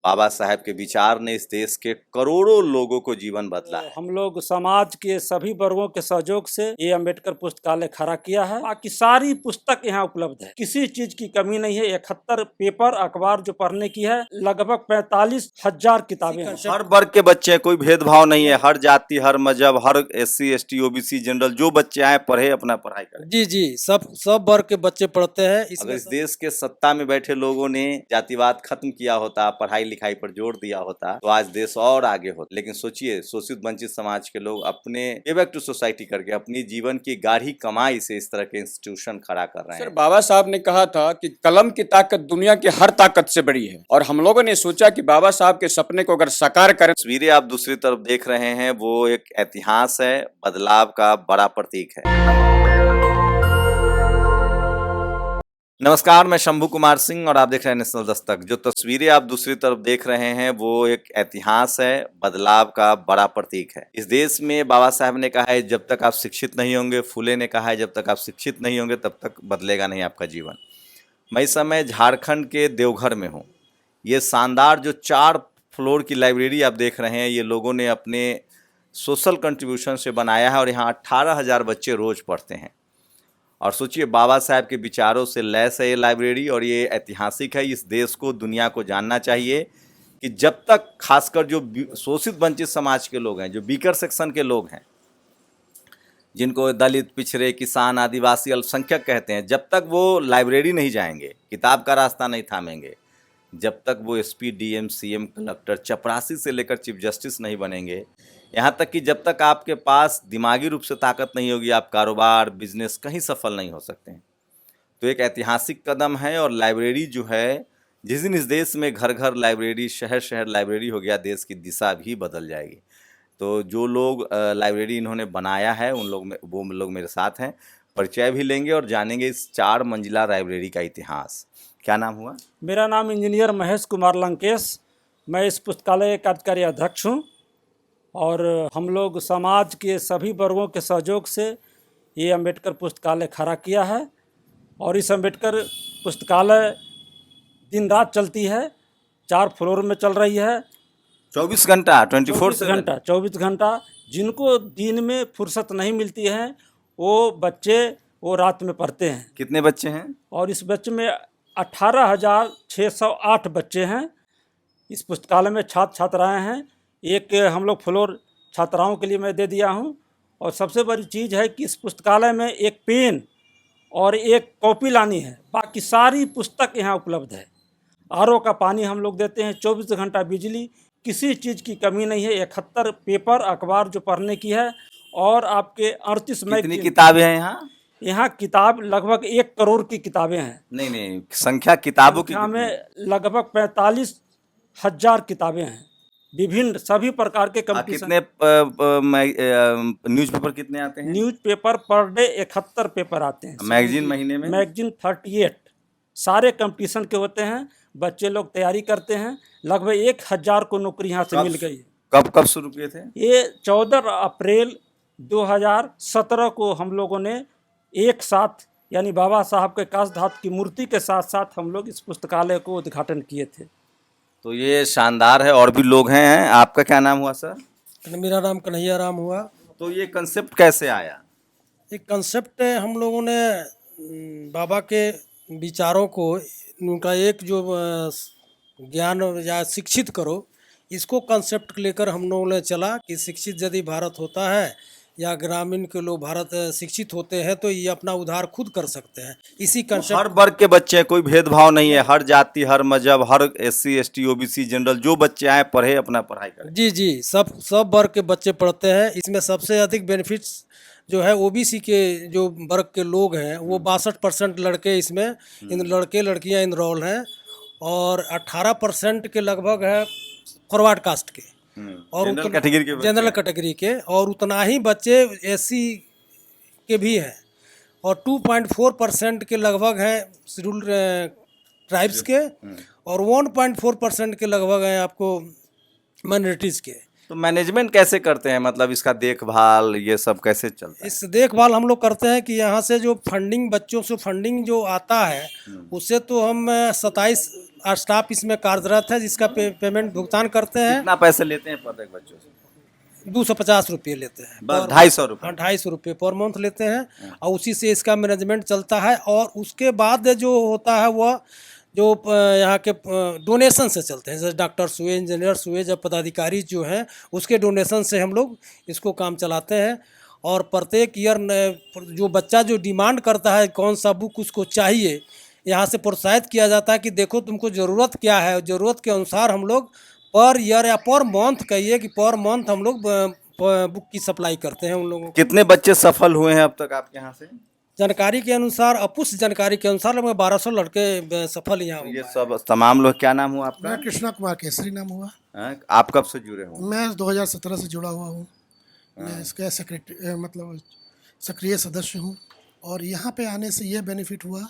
बाबा साहेब के विचार ने इस देश के करोड़ों लोगों को जीवन बदला है। हम लोग समाज के सभी वर्गों के सहयोग से ये अम्बेडकर पुस्तकालय खड़ा किया है। बाकी सारी पुस्तक यहाँ उपलब्ध है, किसी चीज की कमी नहीं है। 71 पेपर अखबार जो पढ़ने की है, लगभग 45,000 किताबें हैं। हर वर्ग के बच्चे हैं, कोई भेदभाव नहीं है, हर जाति, हर मजहब, हर SC ST OBC जनरल जो बच्चे आए पढ़े, अपना पढ़ाई करें। जी जी, सब वर्ग के बच्चे पढ़ते हैं। अगर इस देश के सत्ता में बैठे लोगों ने जातिवाद खत्म किया होता, पढ़ाई लिखाई पर जोर दिया होता, तो आज देश और आगे होता। लेकिन सोचिए, शोषित वंचित समाज के लोग अपने पे बैक टू सोसाइटी करके अपनी जीवन की गाढ़ी कमाई से इस तरह के इंस्टीट्यूशन खड़ा कर रहे हैं। सर, बाबा साहब ने कहा था कि कलम की ताकत दुनिया की हर ताकत से बड़ी है, और हम लोगों ने सोचा कि बाबा साहब के सपने को अगर साकार करें। तस्वीरें आप दूसरी तरफ देख रहे हैं, वो एक इतिहास है, बदलाव का बड़ा प्रतीक है। नमस्कार, मैं शंभू कुमार सिंह और आप देख रहे हैं नेशनल दस्तक। जो तस्वीरें आप दूसरी तरफ देख रहे हैं, वो एक इतिहास है, बदलाव का बड़ा प्रतीक है। इस देश में बाबा साहब ने कहा है, जब तक आप शिक्षित नहीं होंगे, फुले ने कहा है, जब तक आप शिक्षित नहीं होंगे तब तक बदलेगा नहीं आपका जीवन। मैं इस समय झारखंड के देवघर में हूँ। ये शानदार जो 4 फ्लोर की लाइब्रेरी आप देख रहे हैं, ये लोगों ने अपने सोशल कंट्रीब्यूशन से बनाया है और यहाँ 18,000 बच्चे रोज पढ़ते हैं। और सोचिए, बाबा साहब के विचारों से लैस है ये लाइब्रेरी और ये ऐतिहासिक है। इस देश को, दुनिया को जानना चाहिए कि जब तक खासकर जो शोषित वंचित समाज के लोग हैं, जो वीकर सेक्शन के लोग हैं, जिनको दलित, पिछड़े, किसान, आदिवासी, अल्पसंख्यक कहते हैं, जब तक वो लाइब्रेरी नहीं जाएंगे, किताब का रास्ता नहीं थामेंगे, जब तक वो SP DM CM कलेक्टर, चपरासी से लेकर चीफ जस्टिस नहीं बनेंगे, यहाँ तक कि जब तक आपके पास दिमागी रूप से ताकत नहीं होगी, आप कारोबार, बिजनेस कहीं सफल नहीं हो सकते हैं। तो एक ऐतिहासिक कदम है। और लाइब्रेरी जो है, जिस दिन इस देश में घर घर लाइब्रेरी, शहर शहर लाइब्रेरी हो गया, देश की दिशा भी बदल जाएगी। तो जो लोग लाइब्रेरी इन्होंने बनाया है, वो लोग मेरे साथ हैं, परिचय भी लेंगे और जानेंगे इस 4 मंजिला लाइब्रेरी का इतिहास। क्या नाम हुआ? मेरा नाम इंजीनियर महेश कुमार लंकेश, मैं इस पुस्तकालय का कार्यकारी अध्यक्ष हूँ। और हम लोग समाज के सभी वर्गों के सहयोग से ये अम्बेडकर पुस्तकालय खड़ा किया है। और इस अम्बेडकर पुस्तकालय दिन रात चलती है, 4 फ्लोर में चल रही है। 24 घंटा 24 घंटा। जिनको दिन में फुर्सत नहीं मिलती है, वो बच्चे वो रात में पढ़ते हैं। कितने बच्चे हैं? और इस बच्चे में 18,608 बच्चे हैं। इस पुस्तकालय में छात्र छात्राएँ हैं। एक हम लोग फ्लोर छात्राओं के लिए मैं दे दिया हूं। और सबसे बड़ी चीज़ है कि इस पुस्तकालय में एक पेन और एक कॉपी लानी है, बाकी सारी पुस्तक यहाँ उपलब्ध है। RO का पानी हम लोग देते हैं, 24 घंटा बिजली, किसी चीज़ की कमी नहीं है। 71 पेपर अखबार जो पढ़ने की है, और आपके 38 कितनी किताबें हैं यहाँ? यहाँ किताब लगभग 1 करोड़ की किताबें हैं। नहीं, संख्या किताबों की में लगभग 45,000 किताबें हैं, विभिन्न सभी प्रकार के कंपटीशन। कितने न्यूज़पेपर कितने आते हैं? न्यूज़पेपर पर डे 71 पेपर आते हैं। मैगजीन महीने में? मैगजीन 38 सारे कंपटीशन के होते हैं। बच्चे लोग तैयारी करते हैं। लगभग 1,000 को नौकरी यहाँ से मिल गई। कब शुरू किए थे? ये 14 अप्रैल 2017 को हम लोगों ने एक साथ, यानी बाबा साहब के काश धातु की मूर्ति के साथ साथ हम लोग इस पुस्तकालय को उद्घाटन किए थे। तो ये शानदार है। और भी लोग हैं। आपका क्या नाम हुआ सर? मेरा नाम कन्हैया राम हुआ। तो ये कंसेप्ट कैसे आया? एक कंसेप्ट हम लोगों ने बाबा के विचारों को, उनका एक जो ज्ञान या शिक्षित करो, इसको कंसेप्ट लेकर हम लोगों ने चला कि शिक्षित यदि भारत होता है या ग्रामीण के लोग भारत शिक्षित होते हैं, तो ये अपना उद्धार खुद कर सकते हैं। इसी कंसेप्ट, हर वर्ग के बच्चे हैं, कोई भेदभाव नहीं है, हर जाति, हर मजहब, हर SC ST OBC जनरल जो बच्चे आए पढ़े, अपना पढ़ाई करें। जी जी, सब वर्ग के बच्चे पढ़ते हैं। इसमें सबसे अधिक बेनिफिट्स जो है OBC के जो वर्ग के लोग हैं, वो 62% लड़के इसमें, इन लड़के लड़कियां इनरोल हैं। और 18% के लगभग है फॉरवर्ड कास्ट के, और जनरल कैटेगरी के, और उतना ही बच्चे SC के भी हैं। और 2.4% के लगभग हैं शेड्यूल्ड ट्राइब्स के, और 1.4% के लगभग हैं आपको माइनॉरिटीज़ के। तो मैनेजमेंट कैसे करते हैं, मतलब इसका देखभाल ये सब कैसे चलता है? इस देखभाल हम लोग करते हैं कि यहाँ से जो फंडिंग, बच्चों से फंडिंग जो आता है, उससे तो हम 27 स्टाफ इसमें कार्यरत है, जिसका पेमेंट भुगतान करते हैं। कितना पैसे लेते हैं प्रत्येक बच्चों से? 250 रुपये लेते हैं, बस 250 रुपये। हाँ 250 रुपये पर मंथ लेते हैं, और उसी से इसका मैनेजमेंट चलता है। और उसके बाद जो होता है वह जो यहाँ के डोनेशन से चलते हैं, जैसे डॉक्टर हुए, इंजीनियर्स हुए, जब पदाधिकारी जो हैं उसके डोनेशन से हम लोग इसको काम चलाते हैं। और प्रत्येक ईयर जो बच्चा जो डिमांड करता है कौन सा बुक उसको चाहिए, यहाँ से प्रोत्साहित किया जाता है कि देखो तुमको ज़रूरत क्या है, ज़रूरत के अनुसार हम लोग पर ईयर या पर मंथ कहिए कि पर मंथ हम लोग बुक की सप्लाई करते हैं उन लोगों को। कितने बच्चे सफल हुए हैं अब तक आपके यहाँ से? जानकारी के अनुसार, अपुष्ट जानकारी के अनुसार लगभग 1200 लड़के सफल यहाँ हुए। ये सब तमाम लोग, क्या नाम हुआ आपका? मैं कृष्णा कुमार केसरी नाम हुआ। हाँ, आप कब से जुड़े हो? मैं 2017 से जुड़ा हुआ हूँ। मैं इसका मतलब सक्रिय सदस्य हूँ। और यहाँ पे आने से ये बेनिफिट हुआ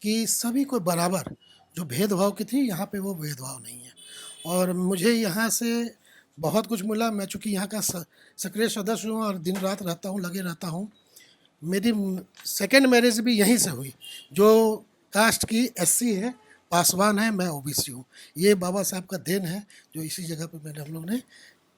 कि सभी को बराबर, जो भेदभाव की थी यहाँ पे वो भेदभाव नहीं है। और मुझे यहाँ से बहुत कुछ मिला। मैं चूँकि यहाँ का सक्रिय सदस्य हूँ और दिन रात रहता हूँ, लगे रहता हूँ। मेरी सेकंड मैरिज भी यहीं से हुई। जो कास्ट की एससी है, पासवान है, मैं ओबीसी हूँ। ये बाबा साहब का देन है, जो इसी जगह पे मैंने हम लोग ने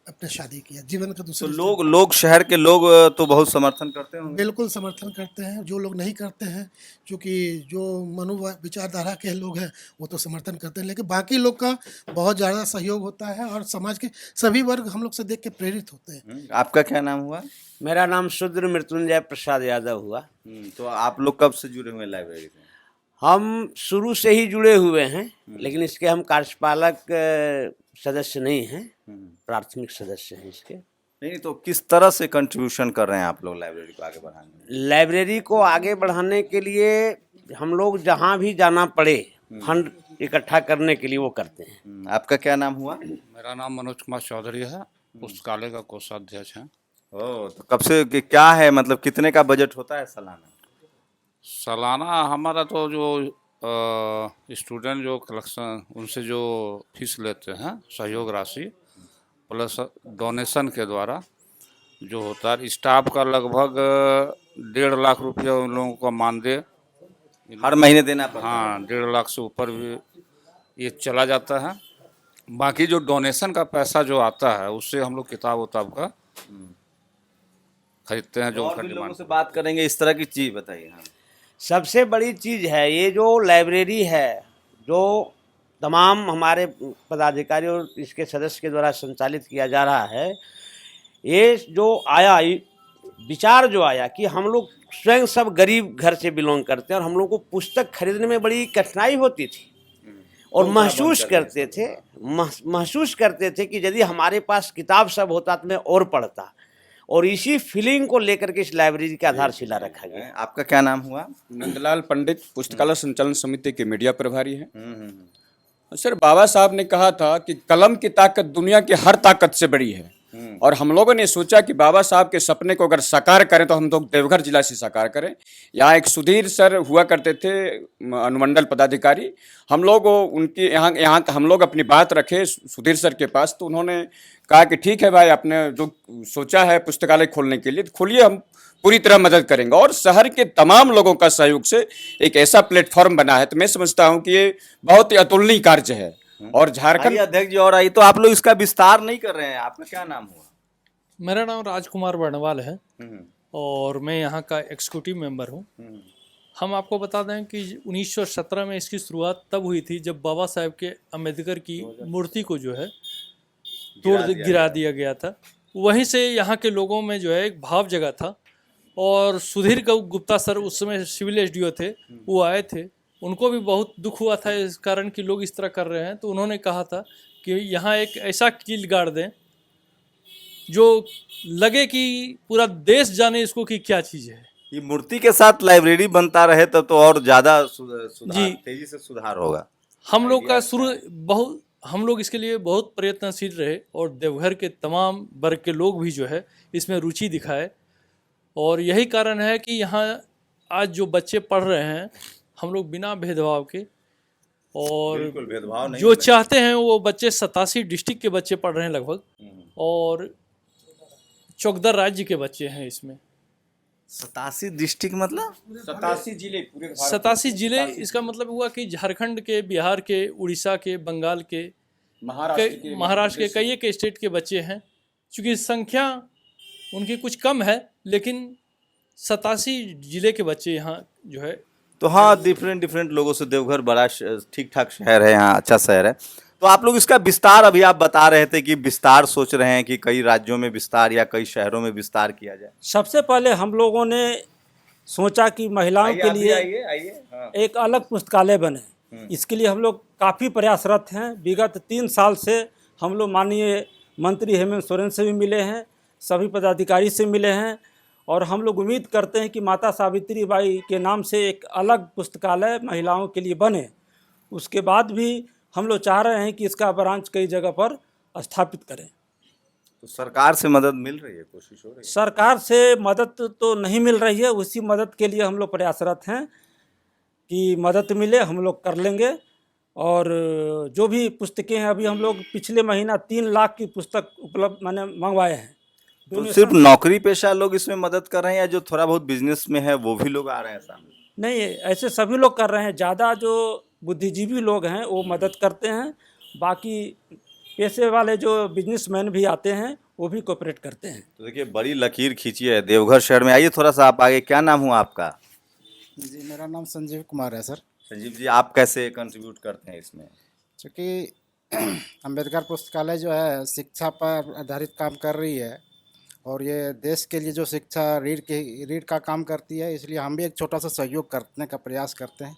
अपने शादी किया। जीवन का तो दूसरा लोग शहर के लोग तो बहुत समर्थन करते होंगे। बिल्कुल समर्थन करते हैं। जो लोग नहीं करते हैं, क्योंकि जो मनु विचारधारा के लोग हैं वो तो समर्थन करते हैं, लेकिन बाकी लोग का बहुत ज़्यादा सहयोग होता है और समाज के सभी वर्ग हम लोग से देख के प्रेरित होते हैं। आपका क्या नाम हुआ? मेरा नाम शूद्र मृत्युंजय प्रसाद यादव हुआ। तो आप लोग कब से जुड़े हुए हैं लाइब्रेरी से? हम शुरू से ही जुड़े हुए हैं, लेकिन इसके हम कार्यपालक सदस्य नहीं हैं, प्राथमिक सदस्य हैं इसके। नहीं तो किस तरह से कंट्रीब्यूशन कर रहे हैं आप लोग लाइब्रेरी को आगे बढ़ाने में? लाइब्रेरी को आगे बढ़ाने के लिए हम लोग जहाँ भी जाना पड़े फंड इकट्ठा करने के लिए वो करते हैं। आपका क्या नाम हुआ? मेरा नाम मनोज कुमार चौधरी है, पुस्तकालय का कोषाध्यक्ष है। ओह, तो कब से क्या है, मतलब कितने का बजट होता है सालाना? सालाना हमारा तो जो स्टूडेंट जो कलेक्शन उनसे जो फीस लेते हैं सहयोग राशि प्लस डोनेशन के द्वारा जो होता है, स्टाफ का लगभग 1.5 लाख रुपया उन लोगों का मानदेय हर महीने देना पड़ता है? हाँ, 1.5 लाख से ऊपर भी ये चला जाता है। बाकी जो डोनेशन का पैसा जो आता है उससे हम लोग किताब उताब का खरीदते हैं। जो और भी लोगों से बात करेंगे इस तरह की चीज बताइए। हाँ, सबसे बड़ी चीज़ है ये जो लाइब्रेरी है, जो तमाम हमारे पदाधिकारी और इसके सदस्य के द्वारा संचालित किया जा रहा है। ये जो आया विचार जो आया कि हम लोग स्वयं सब गरीब घर से बिलोंग करते हैं और हम लोग को पुस्तक खरीदने में बड़ी कठिनाई होती थी और महसूस करते थे कि यदि हमारे पास किताब सब होता तो मैं और पढ़ता। और इसी फीलिंग को लेकर के इस लाइब्रेरी की आधारशिला रखा गया। आपका क्या नाम हुआ? नंदलाल पंडित, पुस्तकालय संचालन समिति के मीडिया प्रभारी हैं। सर, बाबा साहब ने कहा था कि कलम की ताकत दुनिया की हर ताकत से बड़ी है। और हम लोगों ने सोचा कि बाबा साहब के सपने को अगर साकार करें तो हम लोग देवघर जिला से साकार करें। यहाँ एक सुधीर सर हुआ करते थे, अनुमंडल पदाधिकारी। हम लोग उनकी यहाँ हम लोग अपनी बात रखे सुधीर सर के पास, तो उन्होंने कहा कि ठीक है भाई, आपने जो सोचा है पुस्तकालय खोलने के लिए, तो खोलिए, हम पूरी तरह मदद करेंगे। और शहर के तमाम लोगों का सहयोग से एक ऐसा प्लेटफॉर्म बना है, तो मैं समझता हूँ कि ये बहुत ही अतुलनीय कार्य है। और झारखंड अध्यक्ष जी और आई, तो आप लोग इसका विस्तार नहीं कर रहे हैं। आपका क्या नाम हुआ? मेरा नाम राजकुमार वर्णवाल है और मैं यहाँ का एग्जीक्यूटिव मेंबर हूँ। हम आपको बता दें कि 1917 में इसकी शुरुआत तब हुई थी जब बाबा साहेब के अम्बेडकर की मूर्ति को जो है गिरा दिया गया था। वहीं से यहाँ के लोगों में जो है एक भाव जगा था। और सुधीर गुप्ता सर उस समय सिविल एसडीओ थे, वो आए थे, उनको भी बहुत दुख हुआ था इस कारण कि लोग इस तरह कर रहे हैं। तो उन्होंने कहा था कि यहाँ एक ऐसा कील गाड़ दें जो लगे कि पूरा देश जाने इसको कि क्या चीज़ है। ये मूर्ति के साथ लाइब्रेरी बनता रहे तब तो और ज़्यादा तेजी से सुधार होगा। हम लोग का हम लोग इसके लिए बहुत प्रयत्नशील रहे और देवघर के तमाम वर्ग के लोग भी जो है इसमें रुचि दिखाए। और यही कारण है कि यहाँ आज जो बच्चे पढ़ रहे हैं हम लोग बिना भेदभाव के, और भेदभाव नहीं जो चाहते हैं वो बच्चे 87 डिस्ट्रिक्ट के बच्चे पढ़ रहे हैं लगभग, और चौकदर राज्य के बच्चे हैं इसमें। 87 डिस्ट्रिक्ट मतलब 87 जिले पूरे भारत 87 जिले, इसका मतलब हुआ कि झारखंड के, बिहार के, उड़ीसा के, बंगाल के, महाराष्ट्र के कई एक स्टेट के बच्चे हैं। चूँकि संख्या उनकी कुछ कम है, लेकिन 87 जिले के बच्चे यहाँ जो है। तो हाँ, डिफरेंट लोगों से देवघर बड़ा ठीक ठाक शहर है, यहाँ अच्छा शहर है। तो आप लोग इसका विस्तार, अभी आप बता रहे थे कि विस्तार सोच रहे हैं कि कई राज्यों में विस्तार या कई शहरों में विस्तार किया जाए। सबसे पहले हम लोगों ने सोचा कि महिलाओं के लिए हाँ। एक अलग पुस्तकालय बने। इसके लिए हम लोग काफ़ी प्रयासरत हैं। विगत 3 साल से हम लोग माननीय मंत्री हेमंत सोरेन से भी मिले हैं, सभी पदाधिकारी से मिले हैं, और हम लोग उम्मीद करते हैं कि माता सावित्री बाई के नाम से एक अलग पुस्तकालय महिलाओं के लिए बने। उसके बाद भी हम लोग चाह रहे हैं कि इसका ब्रांच कई जगह पर स्थापित करें। तो सरकार से मदद मिल रही है, कोशिश हो रही है? सरकार से मदद तो नहीं मिल रही है, उसी मदद के लिए हम लोग प्रयासरत हैं कि मदद मिले, हम लोग कर लेंगे। और जो भी पुस्तकें हैं, अभी हम लोग पिछले महीना 3 लाख की पुस्तक उपलब्ध मंगवाए हैं। तो सिर्फ नौकरी पेशा लोग इसमें मदद कर रहे हैं या जो थोड़ा बहुत बिजनेस में है वो भी लोग आ रहे हैं सामने? नहीं, ऐसे सभी लोग कर रहे हैं। ज़्यादा जो बुद्धिजीवी लोग हैं वो मदद करते हैं, बाकी पैसे वाले जो बिजनेसमैन भी आते हैं वो भी कोऑपरेट करते हैं। तो देखिए, बड़ी लकीर खींची है देवघर शहर में। आइए थोड़ा सा आप आगे, क्या नाम हुआ आपका? जी, मेरा नाम संजीव कुमार है सर। संजीव जी, आप कैसे कंट्रीब्यूट करते हैं इसमें? क्योंकि अम्बेडकर पुस्तकालय जो है शिक्षा पर आधारित काम कर रही है, और ये देश के लिए जो शिक्षा रीढ़ का काम करती है, इसलिए हम भी एक छोटा सा सहयोग करने का प्रयास करते हैं।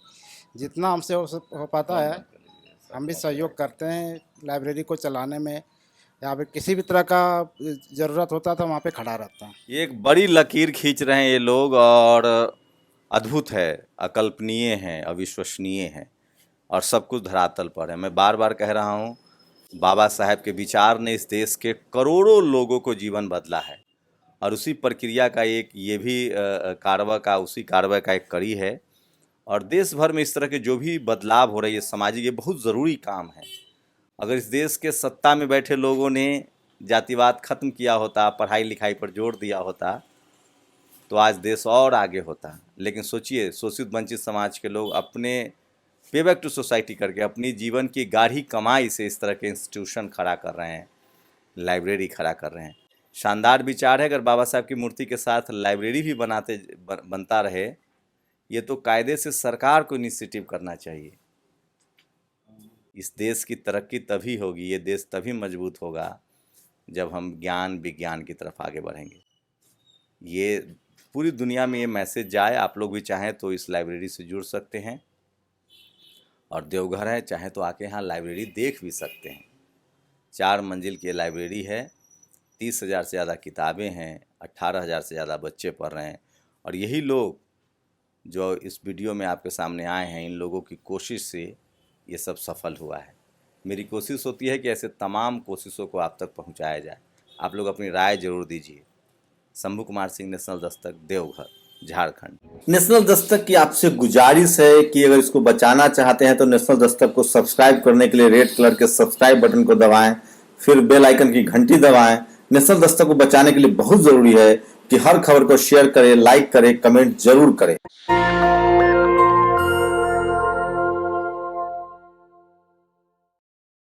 जितना हमसे हो पाता है हम भी सहयोग करते हैं लाइब्रेरी को चलाने में, या फिर किसी भी तरह का ज़रूरत होता तो वहाँ पे खड़ा रहता हूँ। ये एक बड़ी लकीर खींच रहे हैं ये लोग, और अद्भुत है, अकल्पनीय है, अविश्वसनीय है, और सब कुछ धरातल पर है। मैं बार बार कह रहा हूँ, बाबा साहेब के विचार ने इस देश के करोड़ों लोगों को जीवन बदला है, और उसी प्रक्रिया का एक ये भी उसी कार्रवाई का एक कड़ी है। और देश भर में इस तरह के जो भी बदलाव हो रही है सामाजिक, ये बहुत ज़रूरी काम है। अगर इस देश के सत्ता में बैठे लोगों ने जातिवाद खत्म किया होता, पढ़ाई लिखाई पर जोर दिया होता, तो आज देश और आगे होता। लेकिन सोचिए, शोषित वंचित समाज के लोग अपने पे बैक टू सोसाइटी करके अपनी जीवन की गाढ़ी कमाई से इस तरह के इंस्टीट्यूशन खड़ा कर रहे हैं, लाइब्रेरी खड़ा कर रहे हैं। शानदार विचार है। अगर बाबा साहब की मूर्ति के साथ लाइब्रेरी भी बनता रहे, ये तो कायदे से सरकार को इनिशिएटिव करना चाहिए। इस देश की तरक्की तभी होगी, ये देश तभी मजबूत होगा जब हम ज्ञान विज्ञान की तरफ आगे बढ़ेंगे। ये पूरी दुनिया में ये मैसेज जाए। आप लोग भी चाहें तो इस लाइब्रेरी से जुड़ सकते हैं, और देवघर है, चाहे तो आके यहाँ लाइब्रेरी देख भी सकते हैं। 4 मंजिल की लाइब्रेरी है, 30,000 से ज़्यादा किताबें हैं, 18,000 से ज़्यादा बच्चे पढ़ रहे हैं। और यही लोग जो इस वीडियो में आपके सामने आए हैं, इन लोगों की कोशिश से ये सब सफल हुआ है। मेरी कोशिश होती है कि ऐसे तमाम कोशिशों को आप तक पहुंचाया जाए। आप लोग अपनी राय जरूर दीजिए। शंभू कुमार सिंह, नेशनल दस्तक, देवघर, झारखंड। नेशनल दस्तक की आपसे गुजारिश है कि अगर इसको बचाना चाहते हैं तो नेशनल दस्तक को सब्सक्राइब करने के लिए रेड कलर के सब्सक्राइब बटन को दबाएं, फिर बेल आइकन की घंटी दबाएं। नेशनल दस्तक को बचाने के लिए बहुत जरूरी है कि हर खबर को शेयर करें, लाइक करें, कमेंट जरूर करें।